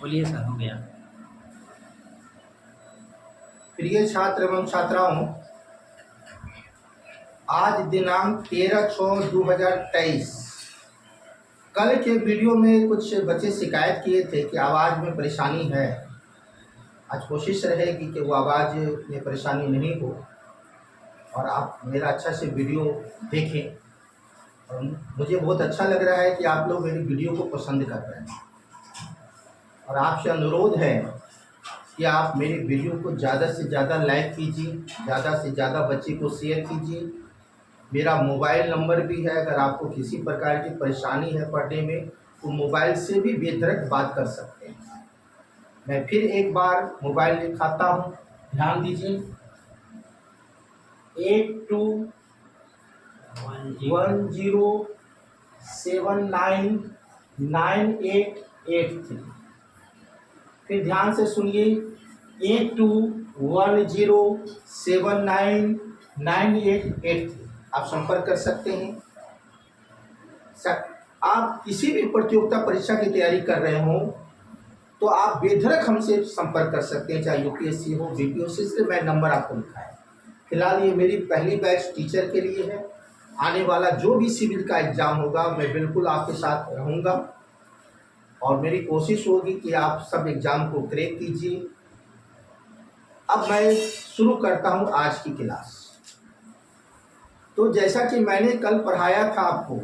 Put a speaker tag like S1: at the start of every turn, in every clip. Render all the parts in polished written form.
S1: बोलिए सर, हो गया।
S2: प्रिय छात्र एवं छात्राओं, आज दिनांक 13/6/2023। कल के वीडियो में कुछ बच्चे शिकायत किए थे कि आवाज़ में परेशानी है। आज कोशिश रहेगी कि वो आवाज़ में परेशानी नहीं हो और आप मेरा अच्छा से वीडियो देखें। और मुझे बहुत अच्छा लग रहा है कि आप लोग मेरी वीडियो को पसंद कर रहे हैं और आपसे अनुरोध है कि आप मेरी वीडियो को ज़्यादा से ज़्यादा लाइक कीजिए, ज़्यादा से ज़्यादा बच्चे को शेयर कीजिए। मेरा मोबाइल नंबर भी है, अगर आपको किसी प्रकार की परेशानी है पढ़ने में तो मोबाइल से भी बेधड़क बात कर सकते हैं। मैं फिर एक बार मोबाइल लिखाता हूँ, ध्यान दीजिए। 8210799883। फिर ध्यान से सुनिए, 8210799883 आप संपर्क कर सकते हैं। आप किसी भी प्रतियोगिता परीक्षा की तैयारी कर रहे हो तो आप बेधड़क हमसे संपर्क कर सकते हैं, चाहे यूपीएससी हो, बीपीएससी से। मैं नंबर आपको लिखा है। फिलहाल ये मेरी पहली बैच टीचर के लिए है। आने वाला जो भी सिविल का एग्ज़ाम होगा मैं बिल्कुल आपके साथ रहूँगा और मेरी कोशिश होगी कि आप सब एग्ज़ाम को क्रैक कीजिए। अब मैं शुरू करता हूँ आज की क्लास। तो जैसा कि मैंने कल पढ़ाया था आपको,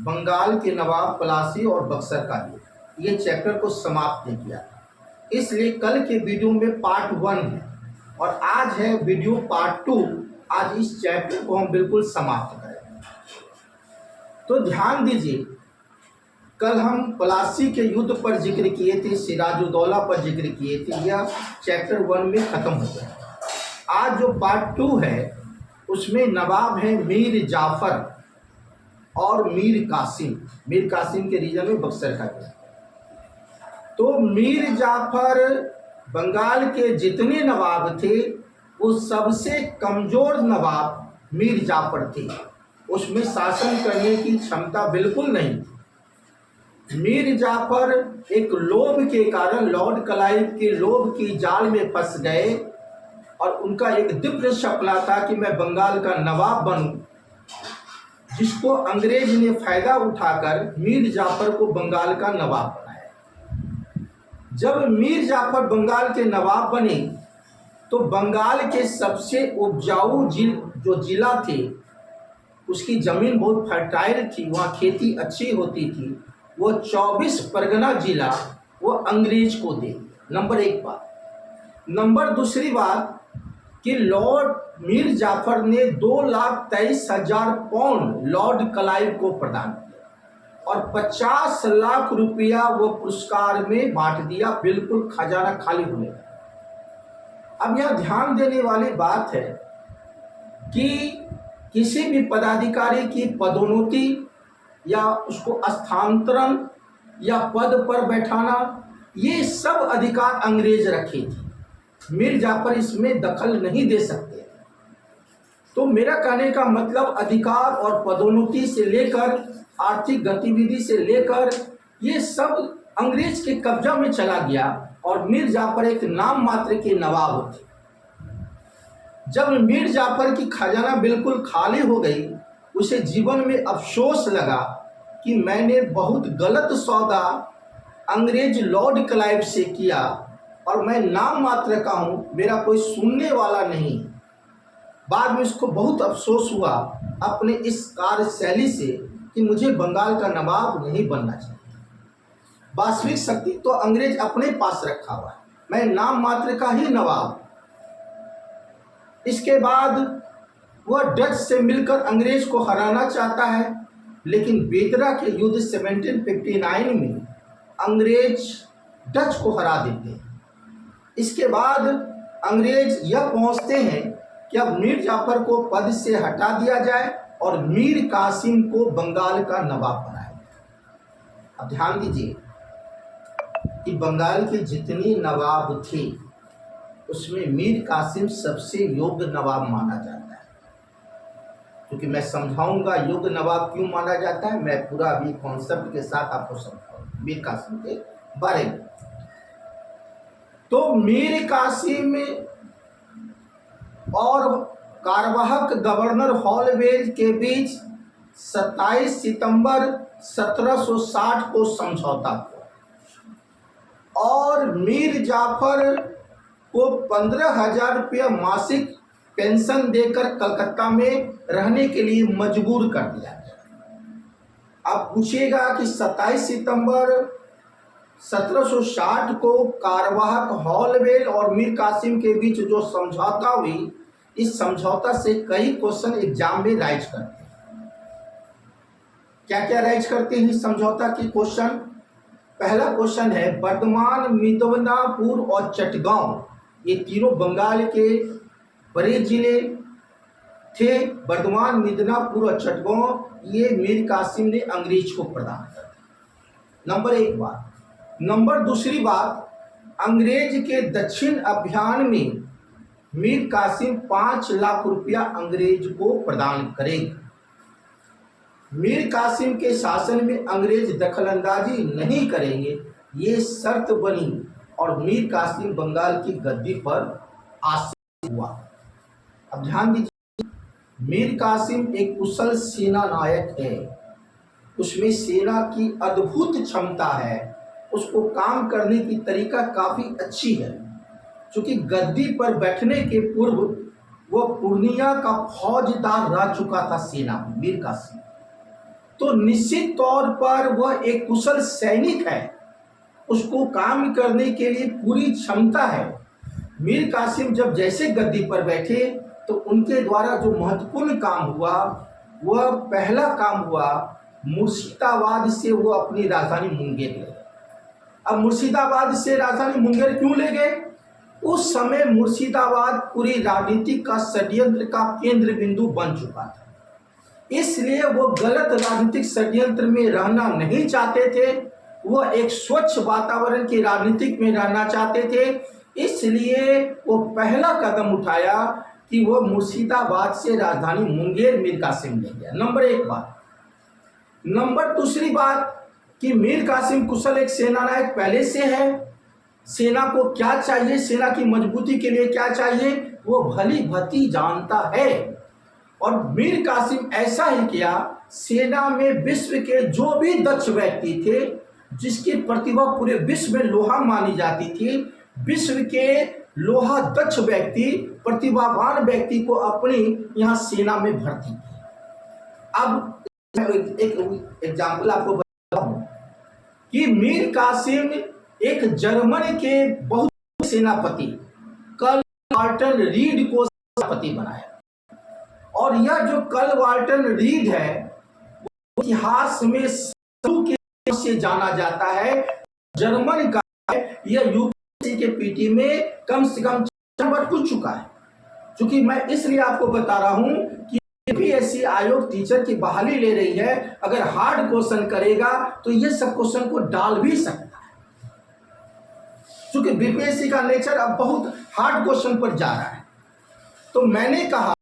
S2: बंगाल के नवाब प्लासी और बक्सर का ये चैप्टर को समाप्त नहीं किया, इसलिए कल के वीडियो में पार्ट 1 है और आज है वीडियो पार्ट 2। आज इस चैप्टर को हम बिल्कुल समाप्त करेंगे। तो ध्यान दीजिए, कल हम प्लासी के युद्ध पर जिक्र किए थे, सिराजुद्दौला पर जिक्र किए थे। यह चैप्टर 1 में खत्म हो गया। आज जो पार्ट 2 है उसमें नवाब है मीर जाफर और मीर कासिम। मीर कासिम के रीजन में बक्सर का है। तो मीर जाफर बंगाल के जितने नवाब थे वो सबसे कमज़ोर नवाब मीर जाफर थे। उसमें शासन करने की क्षमता बिल्कुल नहीं थी। मीर जाफर एक लोभ के कारण लॉर्ड क्लाइव के लोभ की जाल में फंस गए और उनका एक दिव्य सपना था कि मैं बंगाल का नवाब बनूं, जिसको अंग्रेज ने फायदा उठाकर मीर जाफर को बंगाल का नवाब बनाया। जब मीर जाफर बंगाल के नवाब बने तो बंगाल के सबसे उपजाऊ जो जिला थे, उसकी ज़मीन बहुत फर्टाइल थी, वहाँ खेती अच्छी होती थी, वो 24 परगना जिला वो अंग्रेज को दे दिया। नंबर 1 बात। नंबर दूसरी बात कि लॉर्ड मीर जाफर ने 2,23,000 पाउंड लॉर्ड क्लाइव को प्रदान किया और 50 लाख रुपया वो पुरस्कार में बांट दिया, बिल्कुल खजाना खाली होने लगा। अब यह ध्यान देने वाली बात है कि किसी भी पदाधिकारी की पदोन्नति या उसको स्थानांतरण या पद पर बैठाना, ये सब अधिकार अंग्रेज रखे थे। मीर जाफर इसमें दखल नहीं दे सकते। तो मेरा कहने का मतलब अधिकार और पदोन्नति से लेकर आर्थिक गतिविधि से लेकर ये सब अंग्रेज के कब्जा में चला गया और मीर जाफर एक नाम मात्र के नवाब थे। जब मीर जाफर की खजाना बिल्कुल खाली हो गई, उसे जीवन में अफसोस लगा कि मैंने बहुत गलत सौदा अंग्रेज लॉर्ड क्लाइव से किया और मैं नाम मात्र का हूँ, मेरा कोई सुनने वाला नहीं। बाद में उसको बहुत अफसोस हुआ अपने इस कार्यशैली से कि मुझे बंगाल का नवाब नहीं बनना चाहिए। वास्तविक शक्ति तो अंग्रेज अपने पास रखा हुआ है, मैं नाम मात्र का ही नवाब। इसके बाद वह डच से मिलकर अंग्रेज को हराना चाहता है, लेकिन बेदरा के युद्ध 1759 में अंग्रेज डच को हरा देते हैं। इसके बाद अंग्रेज यह पहुंचते हैं कि अब मीर जाफर को पद से हटा दिया जाए और मीर कासिम को बंगाल का नवाब बनाया जाए। अब ध्यान दीजिए कि बंगाल के जितने नवाब थे उसमें मीर कासिम सबसे योग्य नवाब माना जाता है। क्योंकि मैं समझाऊंगा योग्य नवाब क्यों माना जाता है, मैं पूरा अभी कॉन्सेप्ट के साथ आपको समझाऊंगा मीर कासिम के बारे में। तो मीर कासिम और कार्यवाहक गवर्नर हॉलवेज के बीच 27 सितंबर 1760 को समझौता हुआ और मीर जाफर को 15,000 रुपया मासिक पेंशन देकर कलकत्ता में रहने के लिए मजबूर कर दिया गया। अब पूछिएगा कि 27 सितंबर 1760 को कार्यवाहक हॉलवेल और मीर कासिम के बीच जो समझौता हुई, इस समझौता से कई क्वेश्चन एग्जाम में राइज करते हैं। क्या क्या राइज करते हैं इस समझौता की क्वेश्चन? पहला क्वेश्चन है, वर्धमान, मिदनापुर और चटगांव, ये तीनों बंगाल के बड़े जिले थे। वर्धमान, मिदनापुर और चटगांव ये मीर कासिम ने अंग्रेज को प्रदान कर दिया। नंबर एक बात। नंबर दूसरी बात, अंग्रेज के दक्षिण अभियान में मीर कासिम 5 लाख रुपया अंग्रेज को प्रदान करेगा। मीर कासिम के शासन में अंग्रेज दखलंदाजी नहीं करेंगे, ये शर्त बनी और मीर कासिम बंगाल की गद्दी पर आसीन हुआ। अब ध्यान दीजिए, मीर कासिम एक कुशल सेना नायक है, उसमें सेना की अद्भुत क्षमता है, उसको काम करने की तरीका काफ़ी अच्छी है। क्योंकि गद्दी पर बैठने के पूर्व वह पूर्णिया का फौजदार रह चुका था सेना में, मीर कासिम। तो निश्चित तौर पर वह एक कुशल सैनिक है, उसको काम करने के लिए पूरी क्षमता है। मीर कासिम जब जैसे गद्दी पर बैठे तो उनके द्वारा जो महत्वपूर्ण काम हुआ, वह पहला काम हुआ, मुर्शिदाबाद से वो अपनी राजधानी मुंगेर ले गए। अब मुर्शिदाबाद से राजधानी मुंगेर क्यों ले गए? उस समय मुर्शिदाबाद पूरी राजनीति का षड्यंत्र का केंद्र बिंदु बन चुका था, इसलिए वो गलत राजनीतिक षड्यंत्र में रहना नहीं चाहते थे। वह एक स्वच्छ वातावरण की राजनीतिक में रहना चाहते थे, इसलिए वो पहला कदम उठाया कि वो मुर्शिदाबाद से राजधानी मुंगेर मीर कासिम ले गया। नंबर एक बात। नंबर दूसरी बात कि मीर कासिम कुशल एक सेना नायक पहले से है। सेना को क्या चाहिए, सेना की मजबूती के लिए क्या चाहिए, वो भली भांति जानता है। और मीर कासिम ऐसा ही किया, सेना में विश्व के जो भी दक्ष व्यक्ति थे, जिसकी प्रतिभा पूरे विश्व में लोहा मानी जाती थी, विश्व के लोहा दक्ष व्यक्ति, प्रतिभावान व्यक्ति को अपनी यहाँ सेना में भर्ती किया। अब एक एग्जाम्पल आपको बताऊं कि मीर कासिम एक जर्मनी के बहुत सेनापति कर्ल वाल्टर रीड को सेनापति बनाया। और यह जो कर्ल वाल्टर रीड है, इतिहास में शत्रु के नाम से जाना जाता है, जर्मन का है। यह यूपीएससी के पीटी में कम से कम 4 बार पूछ चुका है। क्योंकि मैं इसलिए आपको बता रहा हूं कि यूपीएससी आयोग टीचर की बहाली ले रही है, अगर हार्ड क्वेश्चन करेगा तो ये सब क्वेश्चन को डाल भी सकता है। क्योंकि बीपीएससी का नेचर अब बहुत हार्ड क्वेश्चन पर जा रहा है। तो मैंने कहा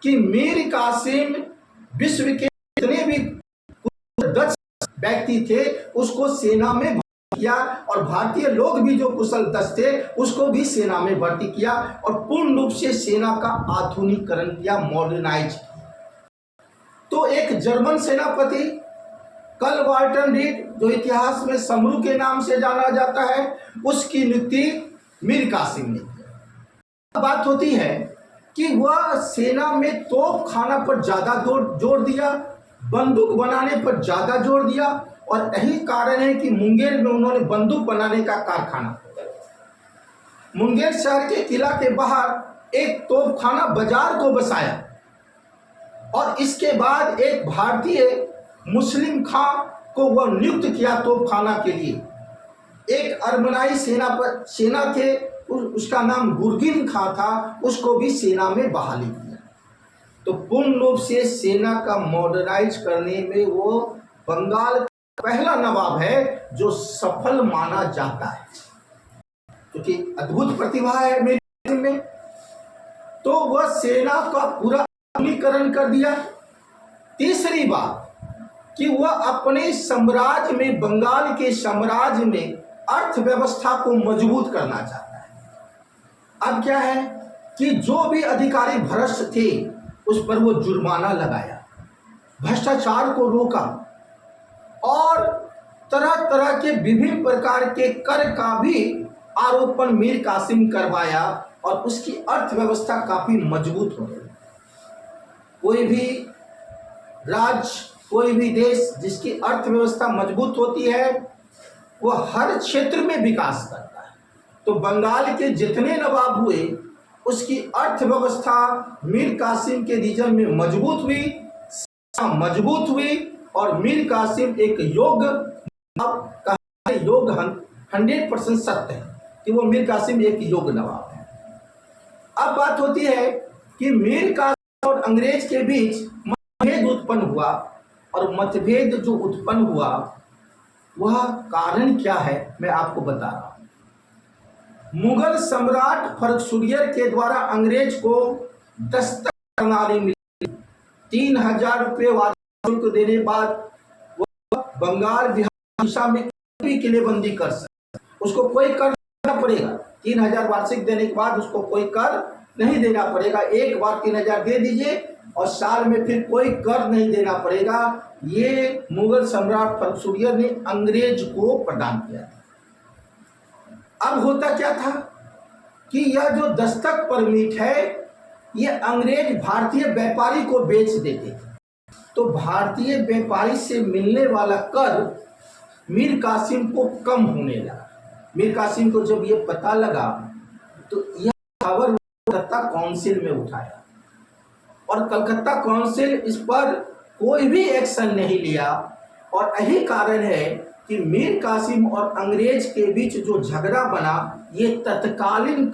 S2: कि मीर कासिम विश्व के जितने भी दक्ष व्यक्ति थे उसको सेना में भर्ती किया, और भारतीय लोग भी जो कुशल दक्ष थे उसको भी सेना में भर्ती किया, और पूर्ण रूप से सेना का आधुनिकीकरण किया, मॉडर्नाइज किया। तो एक जर्मन सेनापति कर्ल वाल्टर रीड, जो इतिहास में समरू के नाम से जाना जाता है, उसकी नियुक्ति मीर कासिम ने की। बात होती है कि वह सेना में तोप खाना पर ज्यादा जोर दिया, बंदूक बनाने पर ज्यादा जोर दिया, और यही कारण है कि मुंगेर में उन्होंने बंदूक बनाने का कारखाना, मुंगेर शहर के किला के बाहर एक तोपखाना बाजार को बसाया, और इसके बाद एक भारतीय मुस्लिम खां को वह नियुक्त किया तोपखाना के लिए। एक अरमनाई सेना थे, उसका नाम गुरगिन खां था, उसको भी सेना में बहाली किया। तो पूर्ण रूप से सेना का मॉडर्नाइज करने में वो बंगाल का पहला नवाब है जो सफल माना जाता है, क्योंकि अद्भुत प्रतिभा है मेरे में। तो वह सेना का पूरा आधुनिकीकरण कर दिया। तीसरी बात कि वह अपने साम्राज्य में, बंगाल के साम्राज्य में अर्थव्यवस्था को मजबूत करना चाहता है। अब क्या है कि जो भी अधिकारी भ्रष्ट थे उस पर वो जुर्माना लगाया, भ्रष्टाचार को रोका और तरह तरह के विभिन्न प्रकार के कर का भी आरोपण मीर कासिम करवाया और उसकी अर्थव्यवस्था काफी मजबूत हो गई। कोई भी राज्य, कोई भी देश जिसकी अर्थव्यवस्था मजबूत होती है वो हर क्षेत्र में विकास करता है। तो बंगाल के जितने नवाब हुए उसकी अर्थव्यवस्था मीर कासिम के रीजन में मजबूत हुई और मीर कासिम एक योग 100% सत्य है कि वो मीर कासिम एक योग नवाब है। अब बात होती है कि मीर कासिम और अंग्रेज के बीच मतभेद उत्पन्न हुआ और मतभेद जो उत्पन्न हुआ वह कारण क्या है मैं आपको बता रहा हूं। मुगल सम्राट फर्रुखियत के द्वारा अंग्रेज को दस्तक प्रणाली मिली। 3000 रुपये वार्षिक शुल्क देने बाद वह बंगाल बिहार उड़ीसा में भी किलेबंदी कर सकता, उसको कोई कर देना पड़ेगा। 3000 वार्षिक देने के बाद उसको कोई कर नहीं देना पड़ेगा। एक बार 3000 दे दीजिए और साल में फिर कोई कर नहीं देना पड़ेगा। ये मुगल सम्राट फर्रुखियत ने अंग्रेज को प्रदान किया था। अब होता क्या था कि यह जो दस्तक परमिट है ये अंग्रेज भारतीय व्यापारी को बेच देते थे। तो भारतीय व्यापारी से मिलने वाला कर मीर कासिम को कम होने लगा। मीर कासिम को जब ये पता लगा तो यह खबर कलकत्ता काउंसिल में उठाया और कलकत्ता काउंसिल इस पर कोई भी एक्शन नहीं लिया। और यही कारण है कि मीर कासिम और अंग्रेज के बीच जो झगड़ा बना ये तत्कालीन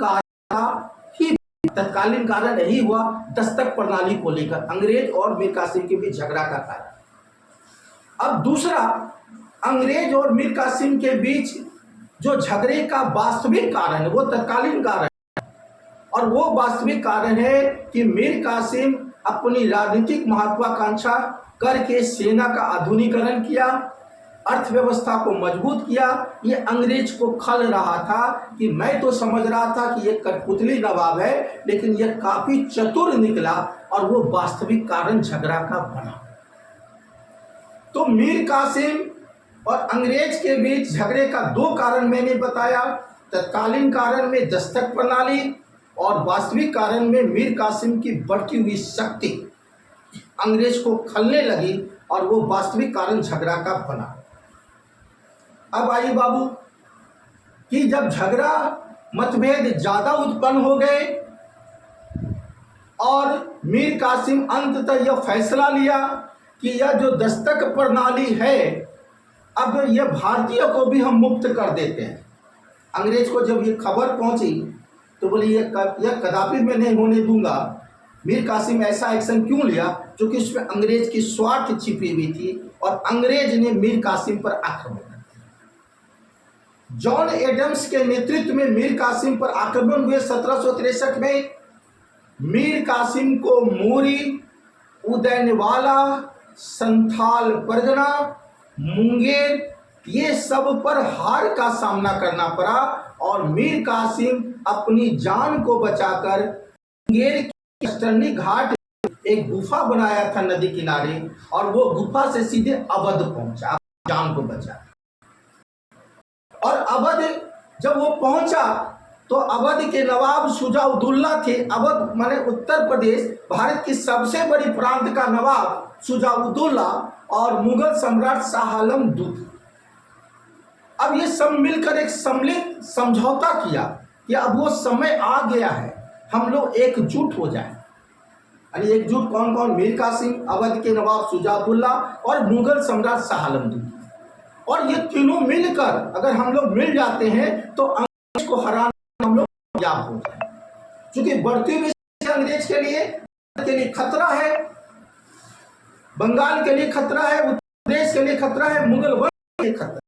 S2: कारण यही हुआ, दस्तक प्रणाली को लेकर अंग्रेज और मीर कासिम के बीच झगड़ा का कारण। अब दूसरा, अंग्रेज और मीर कासिम के बीच जो झगड़े का वास्तविक कारण है वो तत्कालीन कारण है और वो वास्तविक कारण है कि मीर कासिम अपनी राजनीतिक महत्वाकांक्षा करके सेना का आधुनिकीकरण किया, अर्थव्यवस्था को मजबूत किया। ये अंग्रेज को खल रहा था कि मैं तो समझ रहा था कि ये कठपुतली नवाब है लेकिन यह काफी चतुर निकला और वो वास्तविक कारण झगड़ा का बना। तो मीर कासिम और अंग्रेज के बीच झगड़े का दो कारण मैंने बताया, तत्कालीन कारण में दस्तक प्रणाली और वास्तविक कारण में मीर कासिम की बढ़ती हुई शक्ति अंग्रेज को खलने लगी और वो वास्तविक कारण झगड़ा का बना। अब आइए बाबू कि जब झगड़ा मतभेद ज्यादा उत्पन्न हो गए और मीर कासिम अंततः यह फैसला लिया कि यह जो दस्तक प्रणाली है अब यह भारतीय को भी हम मुक्त कर देते हैं। अंग्रेज को जब ये खबर पहुंची तो बोले यह कदापि मैं नहीं होने दूंगा। मीर कासिम ऐसा एक्शन क्यों लिया? क्योंकि उसमें अंग्रेज की स्वार्थ छिपी हुई थी और अंग्रेज ने मीर कासिम पर आक्रमण किया। जॉन एडम्स के नेतृत्व में मीर कासिम पर आक्रमण हुए 1763 में। मीर कासिम को मोरी, उदयनवाला, संथाल परगना, मुंगेर ये सब पर हार का सामना करना पड़ा और मीर कासिम अपनी जान को बचाकर मुंगेर की अष्टरनी घाट एक गुफा बनाया था नदी किनारे और वो गुफा से सीधे अवध पहुंचा, जान को बचा। और अवध जब वो पहुंचा तो अवध के नवाब शुजाउद्दौला थे। अवध माने उत्तर प्रदेश, भारत की सबसे बड़ी प्रांत का नवाब शुजाउद्दौला और मुगल सम्राट शाह आलम दूसरा। अब ये सब मिलकर एक सम्मिलित समझौता किया कि अब वो समय आ गया है हम लोग एकजुट हो जाएं। यानी एकजुट कौन कौन? मीर कासिम, अवध के नवाब शुजाउद्दौला और मुगल सम्राट शाह आलम दूसरा। और ये तीनों मिलकर अगर हम लोग मिल जाते हैं तो अंग्रेज को हराना हम लोग कामयाब हो जाए। क्योंकि बढ़ती हुई अंग्रेज के लिए खतरा है, बंगाल के लिए खतरा है, उत्तर प्रदेश के लिए खतरा है, मुगल वंश के लिए खतरा है।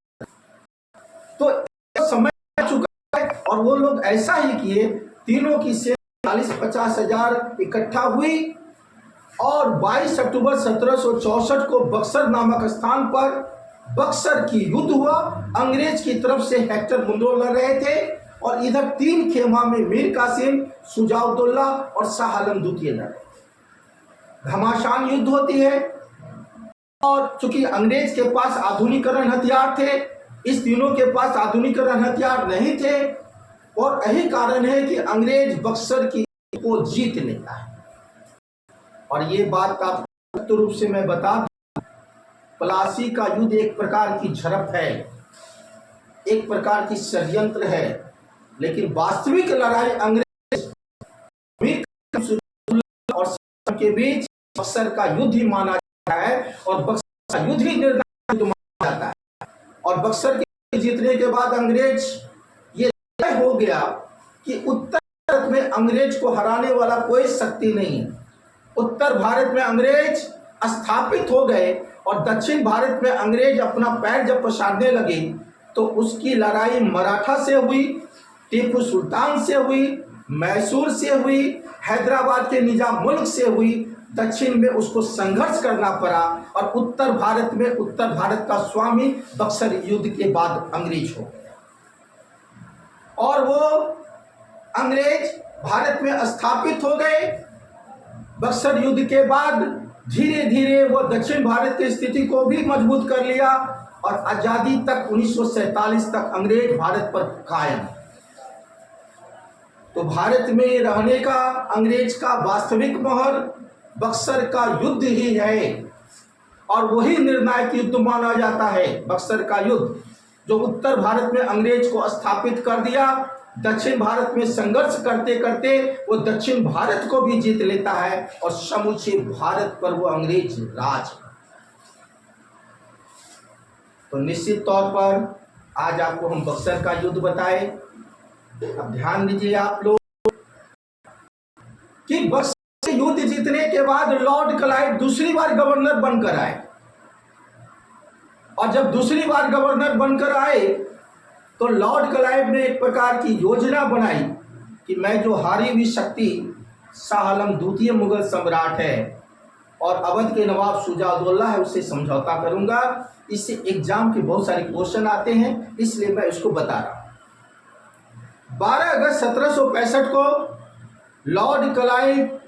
S2: तो समय आ चुका है और वो लोग ऐसा ही किए। तीनों की सेना 40-50 हजार इकट्ठा हुई और 22 अक्टूबर 1764 को बक्सर नामक स्थान पर बक्सर की युद्ध हुआ। अंग्रेज की तरफ से हेक्टर मुनरो लड़ रहे थे और इधर 3 खेमा में मीर कासिम, शुजाउद्दौला और शाह आलम द्वितीय लड़े। घमासान युद्ध होती है और चूंकि अंग्रेज के पास आधुनिकरण हथियार थे, इस तीनों के पास आधुनिकरण हथियार नहीं थे और यही कारण है कि अंग्रेज बक्सर की को जीत लेता है। और ये बात आपको रूप से मैं बता दूं, प्लासी का युद्ध एक प्रकार की झड़प है, एक प्रकार की षड्यंत्र है, लेकिन वास्तविक लड़ाई अंग्रेज और के बीच बक्सर का युद्ध ही माना जाता है और बक्सर का युद्ध ही निर्णायक युद्ध माना जाता है। और बक्सर के जीतने के बाद अंग्रेज ये तय हो गया कि उत्तर भारत में अंग्रेज को हराने वाला कोई शक्ति नहीं है। उत्तर भारत में अंग्रेज स्थापित हो गए और दक्षिण भारत में अंग्रेज अपना पैर जब पसारने लगे तो उसकी लड़ाई मराठा से हुई, टीपू सुल्तान से हुई, मैसूर से हुई, हैदराबाद के निजाम मुल्क से हुई। दक्षिण में उसको संघर्ष करना पड़ा और उत्तर भारत में उत्तर भारत का स्वामी बक्सर युद्ध के बाद अंग्रेज हो गया और वो अंग्रेज भारत में स्थापित हो गए। बक्सर युद्ध के बाद धीरे धीरे वो दक्षिण भारत की स्थिति को भी मजबूत कर लिया और आजादी तक 1947 तक अंग्रेज भारत पर कायम। तो भारत में रहने का अंग्रेज का वास्तविक मोहर बक्सर का युद्ध ही है और वही निर्णायक युद्ध माना जाता है। बक्सर का युद्ध जो उत्तर भारत में अंग्रेज को स्थापित कर दिया, दक्षिण भारत में संघर्ष करते करते वो दक्षिण भारत को भी जीत लेता है और समूचे भारत पर वो अंग्रेज राज। तो निश्चित तौर पर आज आपको हम बक्सर का युद्ध बताए। अब ध्यान दीजिए आप लोग कि बक्सर युद्ध जीतने के बाद लॉर्ड क्लाइव दूसरी बार गवर्नर बनकर आए और जब दूसरी बार गवर्नर बनकर आए तो लॉर्ड क्लाइव ने एक प्रकार की योजना बनाई कि मैं जो हारी हुई शक्ति शाह आलम द्वितीय मुगल सम्राट है और अवध के नवाब शुजाउद्दौला है उससे समझौता करूंगा। इससे एग्जाम के बहुत सारे क्वेश्चन आते हैं, इसलिए मैं इसको बता रहा हूं। 12 अगस्त 1765 को लॉर्ड क्लाइव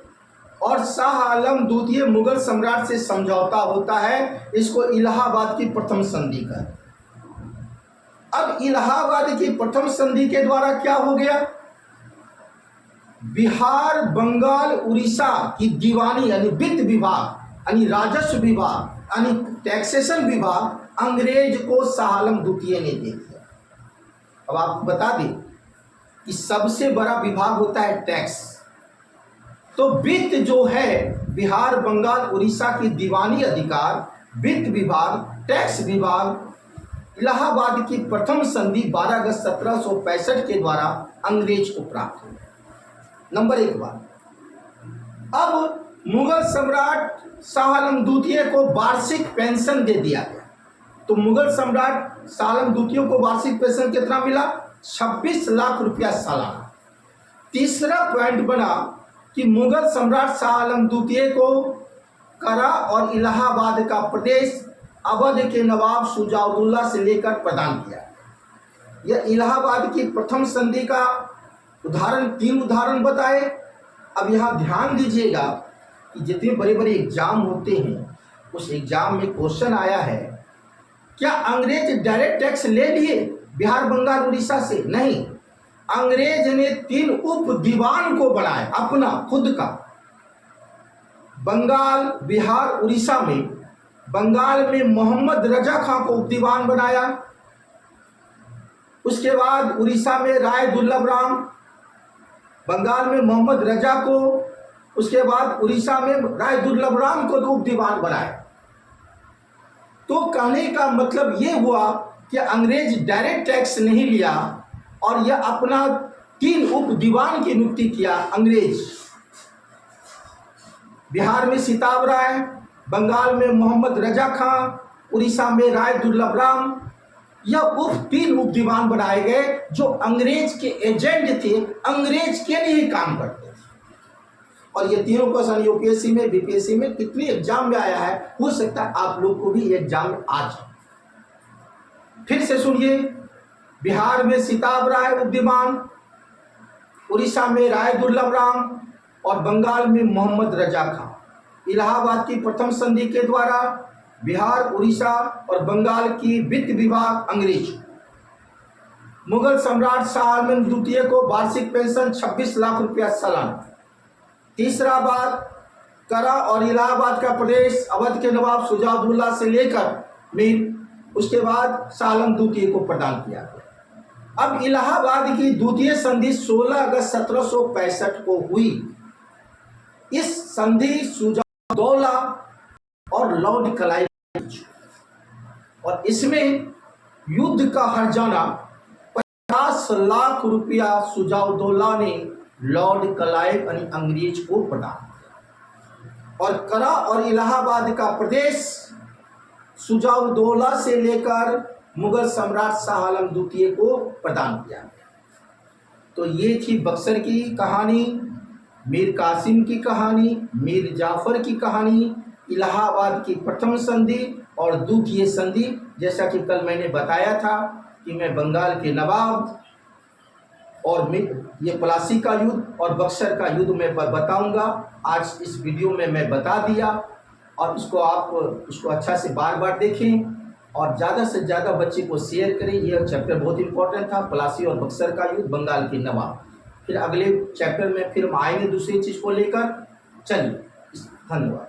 S2: और शाह आलम द्वितीय मुगल सम्राट से समझौता होता है। इसको इलाहाबाद की प्रथम संधि का। अब इलाहाबाद की प्रथम संधि के द्वारा क्या हो गया, बिहार, बंगाल, उड़ीसा की दीवानी यानी वित्त विभाग यानी राजस्व विभाग यानी टैक्सेशन विभाग अंग्रेज को शाह आलम द्वितीय ने दे दिया। अब आपको बता दें कि सबसे बड़ा विभाग होता है टैक्स। तो वित्त जो है बिहार, बंगाल, उड़ीसा की दीवानी अधिकार, वित्त विभाग, टैक्स विभाग इलाहाबाद की प्रथम संधि 12 अगस्त 1765 के द्वारा अंग्रेज को प्राप्त हुई। नंबर 1 बात, अब मुगल सम्राट शाह आलम द्वितीय को वार्षिक पेंशन दे दिया गया। तो मुगल सम्राट शाह आलम द्वितीय को वार्षिक पेंशन कितना मिला, 26 लाख रुपया सालाना। तीसरा पॉइंट बना कि मुगल सम्राट शाह आलम द्वितीय को करा और इलाहाबाद का प्रदेश अवध के नवाब शुजाउद्दौला से लेकर प्रदान किया। यह इलाहाबाद की प्रथम संधि का उदाहरण, 3 उदाहरण बताए। अब यहाँ ध्यान दीजिएगा कि जितने बड़े बड़े एग्जाम होते हैं उस एग्जाम में क्वेश्चन आया है, क्या अंग्रेज डायरेक्ट टैक्स ले लिए बिहार, बंगाल, उड़ीसा से? नहीं, अंग्रेज ने 3 उप दीवान को बनाया अपना खुद का। बंगाल, बिहार, उड़ीसा में बंगाल में मोहम्मद रजा खां को उप दीवान बनाया। उसके बाद उड़ीसा में राय दुर्लभ राम, बंगाल में मोहम्मद रजा को, उसके बाद उड़ीसा में राय दुर्लभ राम को उप दीवान बनाया। तो कहने का मतलब ये हुआ कि अंग्रेज डायरेक्ट टैक्स नहीं लिया और यह अपना 3 उप दीवान की नियुक्ति किया अंग्रेज। बिहार में सिताब राय, बंगाल में मोहम्मद रजा खां, उड़ीसा में राय दुर्लभ राम। यह 3 उप दीवान बनाए गए जो अंग्रेज के एजेंट थे, अंग्रेज के लिए काम करते थे। और ये तीनों क्वेश्चन यूपीएससी में, बीपीएससी में कितने एग्जाम में आया है, हो सकता है आप लोग को भी एग्जाम में आ जाए। फिर से सुनिए, बिहार में सिताब राय उप दीवान, उड़ीसा में राय दुर्लभ राम और बंगाल में मोहम्मद रजा खां। इलाहाबाद की प्रथम संधि के द्वारा बिहार, उड़ीसा और बंगाल की वित्त विभाग अंग्रेज। मुगल सम्राट शाह आलम द्वितीय को वार्षिक पेंशन 26 लाख रुपया सालाना। तीसरा बात, करा और इलाहाबाद का प्रदेश अवध के नवाब शुजाउद्दौला से लेकर मीर, उसके बाद शाह आलम द्वितीय को प्रदान किया गया। अब इलाहाबाद की द्वितीय संधि 16 अगस्त 1765 को हुई। इस संधि शुजाउद्दौला और लॉर्ड क्लाइव, और इसमें युद्ध का हर्जाना 50 लाख रुपया शुजाउद्दौला ने लॉर्ड क्लाइव यानी अंग्रेज को प्रदान किया, और करा और इलाहाबाद का प्रदेश शुजाउद्दौला से लेकर मुगल सम्राट शाह आलम द्वितीय को प्रदान किया गया। तो ये थी बक्सर की कहानी, मीर कासिम की कहानी, मीर जाफर की कहानी, इलाहाबाद की प्रथम संधि और द्वितीय संधि। जैसा कि कल मैंने बताया था कि मैं बंगाल के नवाब और ये प्लासी का युद्ध और बक्सर का युद्ध मैं बताऊंगा। आज इस वीडियो में मैं बता दिया, और इसको आप इसको अच्छा से बार बार देखें और ज़्यादा से ज़्यादा बच्चे को शेयर करें। यह चैप्टर बहुत इंपॉर्टेंट था, प्लासी और बक्सर का युद्ध, बंगाल के नवाब। फिर अगले चैप्टर में फिर हम आएंगे दूसरी चीज़ को लेकर। चलिए, धन्यवाद।